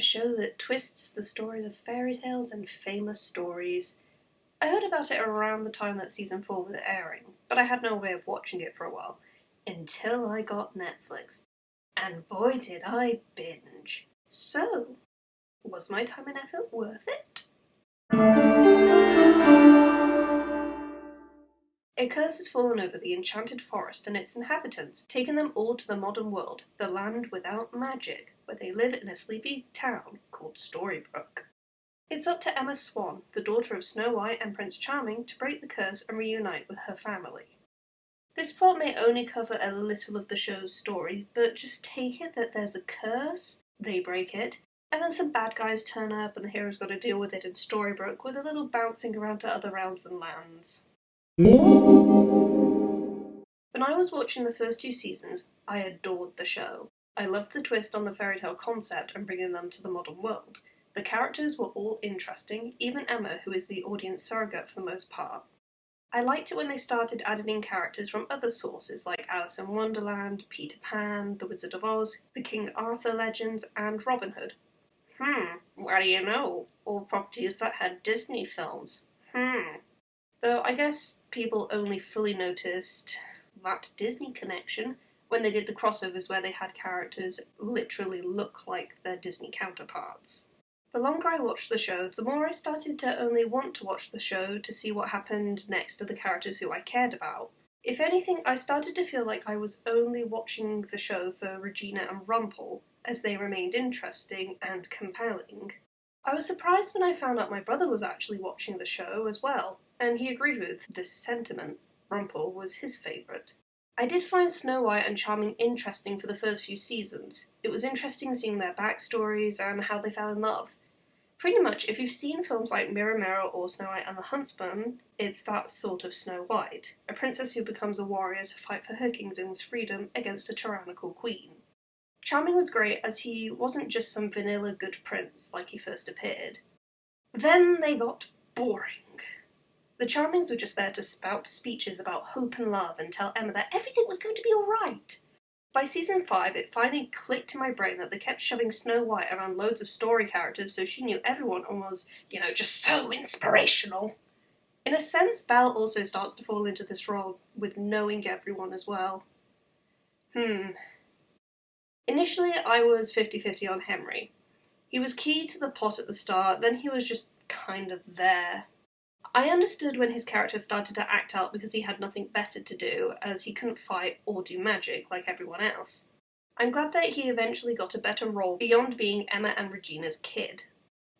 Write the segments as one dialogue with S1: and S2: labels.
S1: a show that twists the stories of fairy tales and famous stories. I heard about it around the time that season 4 was airing, but I had no way of watching it for a while, until I got Netflix. And boy did I binge. So, was my time and effort worth it? A curse has fallen over the enchanted forest and its inhabitants, taking them all to the modern world, the land without magic, where they live in a sleepy town called Storybrooke. It's up to Emma Swan, the daughter of Snow White and Prince Charming, to break the curse and reunite with her family. This plot may only cover a little of the show's story, but just take it that there's a curse, they break it, and then some bad guys turn up and the hero's got to deal with it in Storybrooke with a little bouncing around to other realms and lands. When I was watching the first 2 seasons, I adored the show. I loved the twist on the fairy tale concept and bringing them to the modern world. The characters were all interesting, even Emma, who is the audience surrogate for the most part. I liked it when they started adding in characters from other sources like Alice in Wonderland, Peter Pan, The Wizard of Oz, the King Arthur legends, and Robin Hood. What do you know? All properties that had Disney films. Though I guess people only fully noticed that Disney connection when they did the crossovers where they had characters literally look like their Disney counterparts. The longer I watched the show, the more I started to only want to watch the show to see what happened next to the characters who I cared about. If anything, I started to feel like I was only watching the show for Regina and Rumpel, as they remained interesting and compelling. I was surprised when I found out my brother was actually watching the show as well, and he agreed with this sentiment. Rumpel was his favourite. I did find Snow White and Charming interesting for the first few seasons. It was interesting seeing their backstories and how they fell in love. Pretty much, if you've seen films like Mirror Mirror or Snow White and the Huntsman, it's that sort of Snow White, a princess who becomes a warrior to fight for her kingdom's freedom against a tyrannical queen. Charming was great as he wasn't just some vanilla good prince like he first appeared. Then they got boring. The Charmings were just there to spout speeches about hope and love and tell Emma that everything was going to be alright. By season 5, it finally clicked in my brain that they kept shoving Snow White around loads of story characters so she knew everyone and was, just so inspirational. In a sense, Belle also starts to fall into this role with knowing everyone as well. Initially, I was 50-50 on Henry. He was key to the plot at the start, then he was just kind of there. I understood when his character started to act out because he had nothing better to do, as he couldn't fight or do magic like everyone else. I'm glad that he eventually got a better role beyond being Emma and Regina's kid.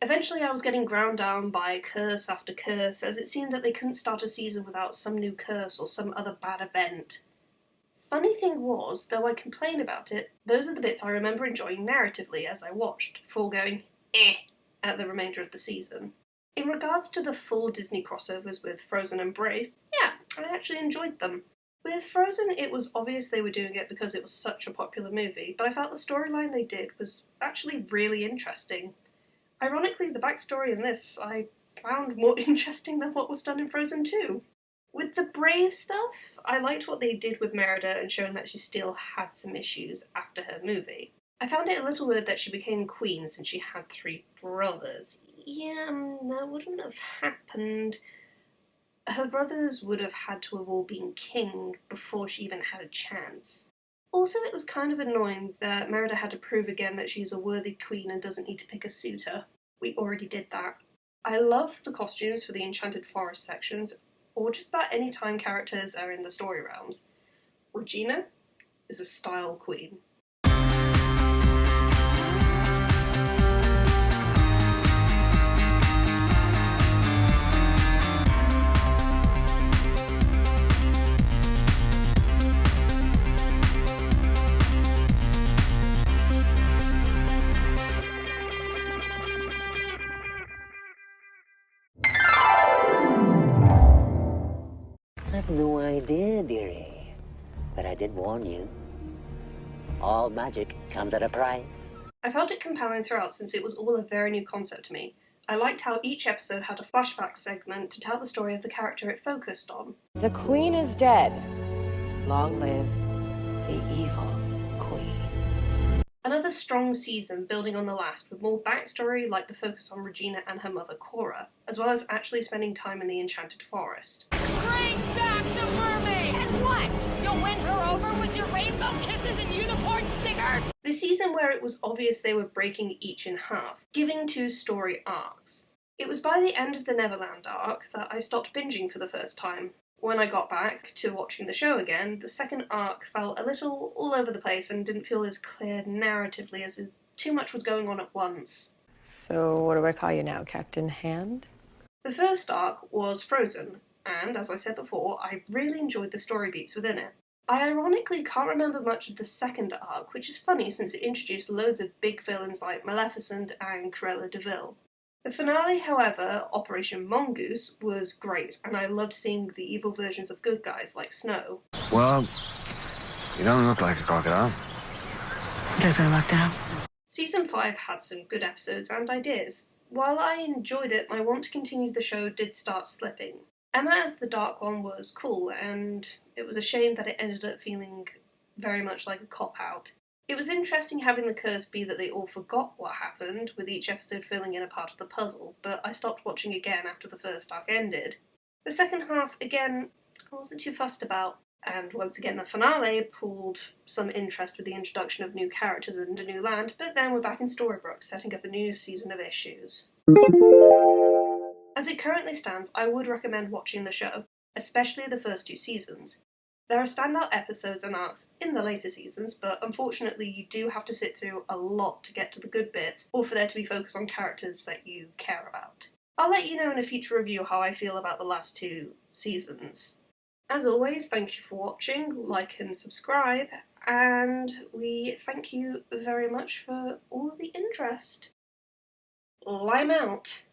S1: Eventually I was getting ground down by curse after curse, as it seemed that they couldn't start a season without some new curse or some other bad event. Funny thing was, though I complain about it, those are the bits I remember enjoying narratively as I watched, before going, at the remainder of the season. In regards to the full Disney crossovers with Frozen and Brave, yeah, I actually enjoyed them. With Frozen, it was obvious they were doing it because it was such a popular movie, but I felt the storyline they did was actually really interesting. Ironically, the backstory in this I found more interesting than what was done in Frozen 2. With the Brave stuff, I liked what they did with Merida and showing that she still had some issues after her movie. I found it a little weird that she became queen since she had 3 brothers. Yeah, that wouldn't have happened. Her brothers would have had to have all been king before she even had a chance. Also, it was kind of annoying that Merida had to prove again that she's a worthy queen and doesn't need to pick a suitor. We already did that. I love the costumes for the Enchanted Forest sections, or just about any time characters are in the story realms. Regina is a style queen.
S2: I have no idea, dearie. But I did warn you. All magic comes at a price.
S1: I felt it compelling throughout since it was all a very new concept to me. I liked how each episode had a flashback segment to tell the story of the character it focused on.
S3: The queen is dead. Long live the evil queen.
S1: Another strong season building on the last, with more backstory like the focus on Regina and her mother Cora, as well as actually spending time in the Enchanted Forest.
S3: Bring back the mermaid! And what? You'll win her over with your rainbow kisses and unicorn stickers?
S1: The season where it was obvious they were breaking each in half, giving 2 story arcs. It was by the end of the Neverland arc that I stopped binging for the first time. When I got back to watching the show again, the second arc felt a little all over the place and didn't feel as clear narratively as too much was going on at once.
S4: So what do I call you now, Captain Hand?
S1: The first arc was Frozen, and as I said before, I really enjoyed the story beats within it. I ironically can't remember much of the second arc, which is funny since it introduced loads of big villains like Maleficent and Cruella de Vil. The finale, however, Operation Mongoose, was great, and I loved seeing the evil versions of good guys like Snow.
S5: Well, you don't look like a crocodile.
S4: Guess I lucked out.
S1: Season 5 had some good episodes and ideas. While I enjoyed it, my want to continue the show did start slipping. Emma as the Dark One was cool, and it was a shame that it ended up feeling very much like a cop-out. It was interesting having the curse be that they all forgot what happened, with each episode filling in a part of the puzzle, but I stopped watching again after the first arc ended. The second half, again, I wasn't too fussed about, and once again the finale pulled some interest with the introduction of new characters and a new land, but then we're back in Storybrooke, setting up a new season of issues. As it currently stands, I would recommend watching the show, especially the first 2 seasons. There are standout episodes and arcs in the later seasons, but unfortunately you do have to sit through a lot to get to the good bits, or for there to be focus on characters that you care about. I'll let you know in a future review how I feel about the last 2 seasons. As always, thank you for watching, like and subscribe, and we thank you very much for all of the interest. I'm out.